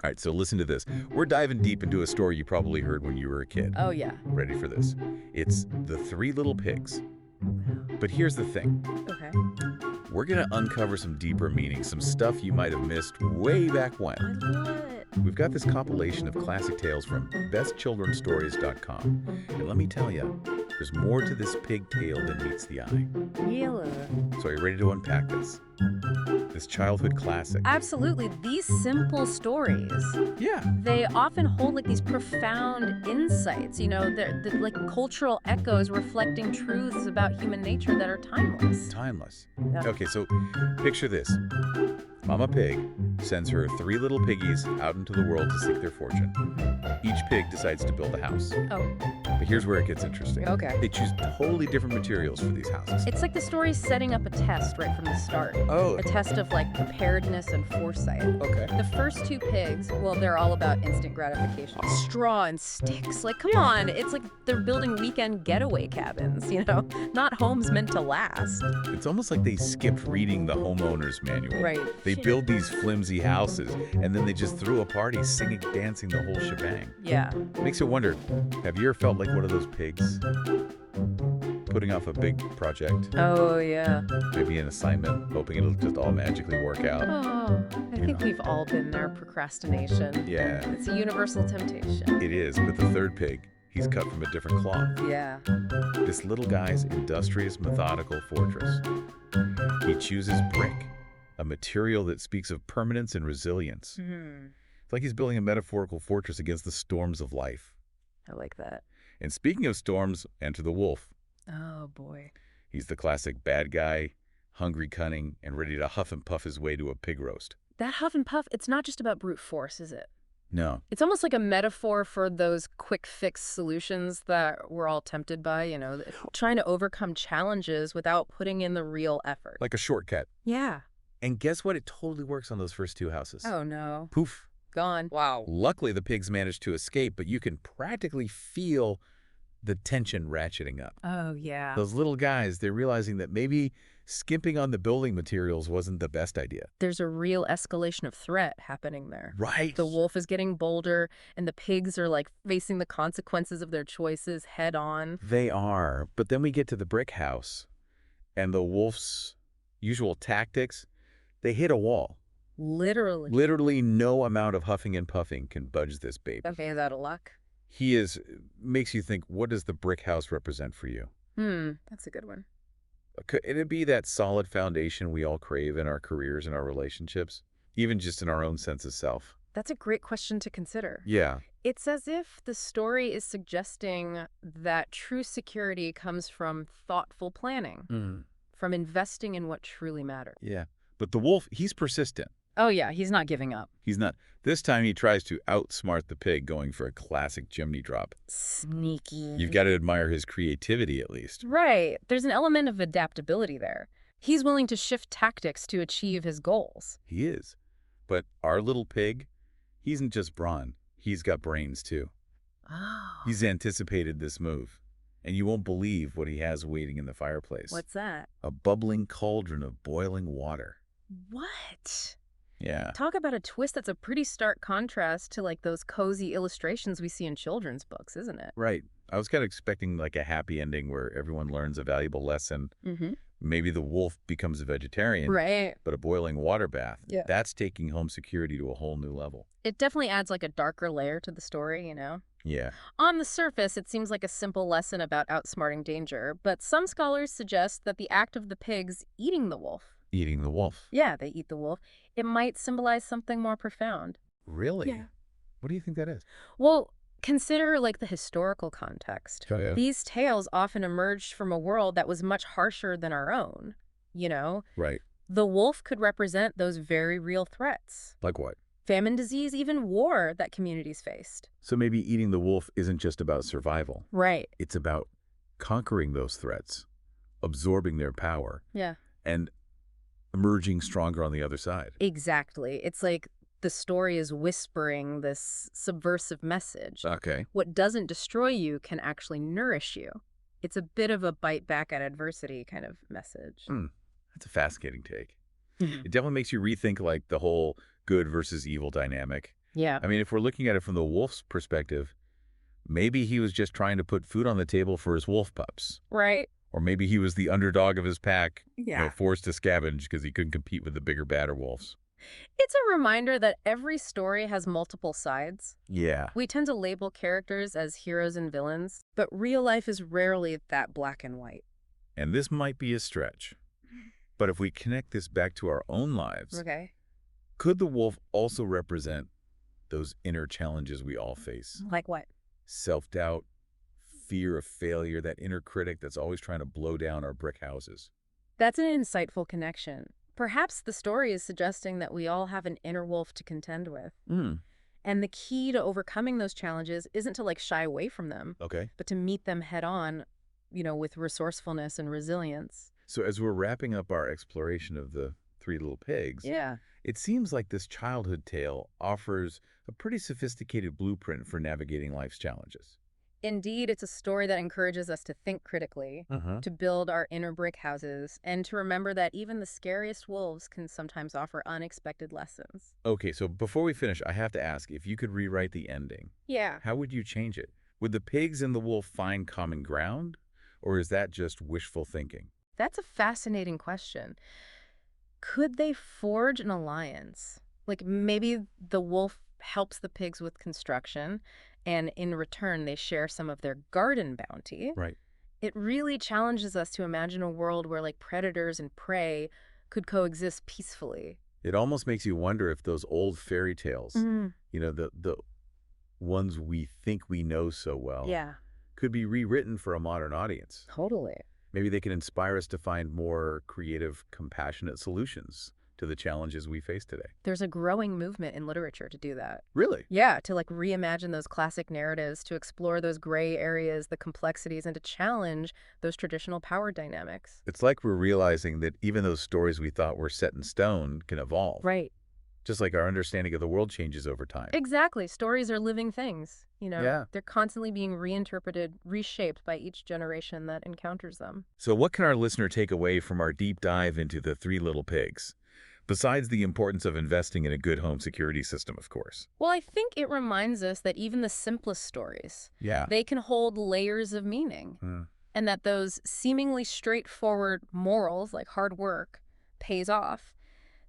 All right, so listen to this. We're diving deep into a story you probably heard when you were a kid. Oh, yeah. Ready for this? It's The Three Little Pigs. But here's the thing. Okay. We're going to uncover some deeper meaning, some stuff you might have missed way back when. I love it. We've got this compilation of classic tales from bestchildrenstories.com. And let me tell you, there's more to this pig tale than meets the eye. Really? So are you ready to unpack this? This childhood classic. Absolutely. These simple stories, Yeah. they often hold like these profound insights, they're like cultural echoes reflecting truths about human nature that are timeless. Timeless. Yeah. Okay, so picture this. Mama Pig sends her three little piggies out into the world to seek their fortune. Each pig decides to build a house. Oh, But here's where it gets interesting. okay. They choose totally different materials for these houses. It's like the story's setting up a test right from the start. Oh, A test of like preparedness and foresight. okay. The first two pigs, well, they're all about instant gratification. Straw and sticks. Like, come on. It's like they're building weekend getaway cabins, not homes meant to last. It's almost like they skipped reading the homeowner's manual. Right. They build these flimsy houses, and then they just threw a party, singing, dancing, the whole shebang. Yeah. Makes you wonder, have you ever felt like one of those pigs? Putting off a big project, Oh, yeah. maybe an assignment, hoping it'll just all magically work out. Oh, I think we've all been there, procrastination. Yeah, It's a universal temptation. it is, but the third pig, he's cut from a different cloth. Yeah. This little guy's industrious, methodical fortress. He chooses brick, a material that speaks of permanence and resilience. It's like he's building a metaphorical fortress against the storms of life. I like that. And speaking of storms, enter the wolf. Oh, boy. He's the classic bad guy, hungry, cunning, and ready to huff and puff his way to a pig roast. That huff and puff, it's not just about brute force, is it? No, It's almost like a metaphor for those quick fix solutions that we're all tempted by, trying to overcome challenges without putting in the real effort. like a shortcut. Yeah. And guess what? It totally works on those first two houses. Oh, no. Poof. Gone. Wow. Luckily, the pigs managed to escape, but you can practically feel the tension ratcheting up. Oh, yeah. Those little guys, they're realizing that maybe skimping on the building materials wasn't the best idea. There's a real escalation of threat happening there. Right. The wolf is getting bolder, and the pigs are like facing the consequences of their choices head on. They are. But then we get to the brick house, and the wolf's usual tactics, they hit a wall. Literally. Literally no amount of huffing and puffing can budge this baby. Okay, is that a luck? Makes you think, what does the brick house represent for you? That's a good one. Could it be that solid foundation we all crave in our careers and our relationships? Even just in our own sense of self? That's a great question to consider. Yeah. It's as if the story is suggesting that true security comes from thoughtful planning, from investing in what truly matters. Yeah. But the wolf, he's persistent. Oh, yeah, he's not giving up. He's not. This time he tries to outsmart the pig, going for a classic chimney drop. Sneaky. You've got to admire his creativity, at least. Right. There's an element of adaptability there. He's willing to shift tactics to achieve his goals. He is. But our little pig, he isn't just brawn. He's got brains, too. Oh. He's anticipated this move. And you won't believe what he has waiting in the fireplace. What's that? A bubbling cauldron of boiling water. What? Yeah. Talk about a twist that's a pretty stark contrast to like those cozy illustrations we see in children's books, isn't it? Right. I was kind of expecting like a happy ending where everyone learns a valuable lesson. Maybe the wolf becomes a vegetarian. Right. But a boiling water bath, Yeah. that's taking home security to a whole new level. It definitely adds like a darker layer to the story, Yeah. On the surface, it seems like a simple lesson about outsmarting danger, but some scholars suggest that the act of the pigs eating the wolf, Eating the wolf. yeah, they eat the wolf, it might symbolize something more profound. Really? Yeah. What do you think that is? Well, consider like the historical context. Oh, yeah. These tales often emerged from a world that was much harsher than our own, Right. The wolf could represent those very real threats. Like what? Famine, disease, even war that communities faced. So maybe eating the wolf isn't just about survival. Right. It's about conquering those threats, absorbing their power, Yeah. and emerging stronger on the other side. Exactly. It's like the story is whispering this subversive message. Okay. What doesn't destroy you can actually nourish you. It's a bit of a bite back at adversity kind of message. That's a fascinating take. It definitely makes you rethink like the whole good versus evil dynamic. Yeah. I mean, if we're looking at it from the wolf's perspective, maybe he was just trying to put food on the table for his wolf pups. Right. Or maybe he was the underdog of his pack, Yeah. forced to scavenge because he couldn't compete with the bigger, badder wolves. It's a reminder that every story has multiple sides. Yeah. We tend to label characters as heroes and villains, but real life is rarely that black and white. And this might be a stretch. But if we connect this back to our own lives, Okay. could the wolf also represent those inner challenges we all face? Like what? Self-doubt, fear of failure, that inner critic that's always trying to blow down our brick houses. That's an insightful connection. Perhaps the story is suggesting that we all have an inner wolf to contend with. And the key to overcoming those challenges isn't to shy away from them, Okay. but to meet them head on, with resourcefulness and resilience. So as we're wrapping up our exploration of the Three Little Pigs, Yeah. it seems like this childhood tale offers a pretty sophisticated blueprint for navigating life's challenges. Indeed, it's a story that encourages us to think critically, to build our inner brick houses, and to remember that even the scariest wolves can sometimes offer unexpected lessons. Okay, so before we finish, I have to ask, if you could rewrite the ending, Yeah. how would you change it? Would the pigs and the wolf find common ground, or is that just wishful thinking? That's a fascinating question. Could they forge an alliance? Maybe the wolf helps the pigs with construction, and in return they share some of their garden bounty. Right. It really challenges us to imagine a world where predators and prey could coexist peacefully. It almost makes you wonder if those old fairy tales, the ones we think we know so well, Yeah, could be rewritten for a modern audience. totally. Maybe they can inspire us to find more creative, compassionate solutions to the challenges we face today. There's a growing movement in literature to do that. Really? Yeah, to reimagine those classic narratives, to explore those gray areas, the complexities, and to challenge those traditional power dynamics. It's like we're realizing that even those stories we thought were set in stone can evolve. Right. Just like our understanding of the world changes over time. Exactly. Stories are living things. Yeah. They're constantly being reinterpreted, reshaped by each generation that encounters them. So what can our listener take away from our deep dive into the Three Little Pigs? Besides the importance of investing in a good home security system, of course. Well, I think it reminds us that even the simplest stories, Yeah. they can hold layers of meaning. And that those seemingly straightforward morals, like hard work, pays off,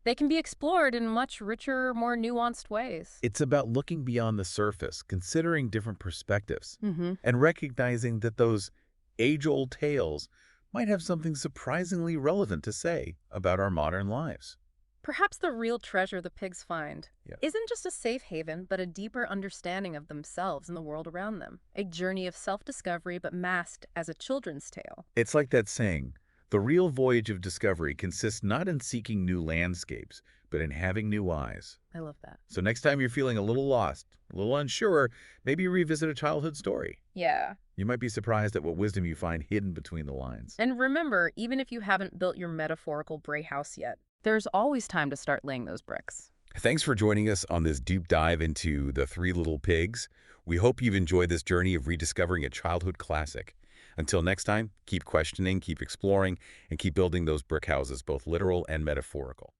they can be explored in much richer, more nuanced ways. It's about looking beyond the surface, considering different perspectives, and recognizing that those age-old tales might have something surprisingly relevant to say about our modern lives. Perhaps the real treasure the pigs find Yeah. isn't just a safe haven, but a deeper understanding of themselves and the world around them. A journey of self-discovery, but masked as a children's tale. It's like that saying, the real voyage of discovery consists not in seeking new landscapes, but in having new eyes. I love that. So next time you're feeling a little lost, a little unsure, maybe revisit a childhood story. Yeah. You might be surprised at what wisdom you find hidden between the lines. And remember, even if you haven't built your metaphorical Bray house yet, there's always time to start laying those bricks. Thanks for joining us on this deep dive into the Three Little Pigs. We hope you've enjoyed this journey of rediscovering a childhood classic. Until next time, keep questioning, keep exploring, and keep building those brick houses, both literal and metaphorical.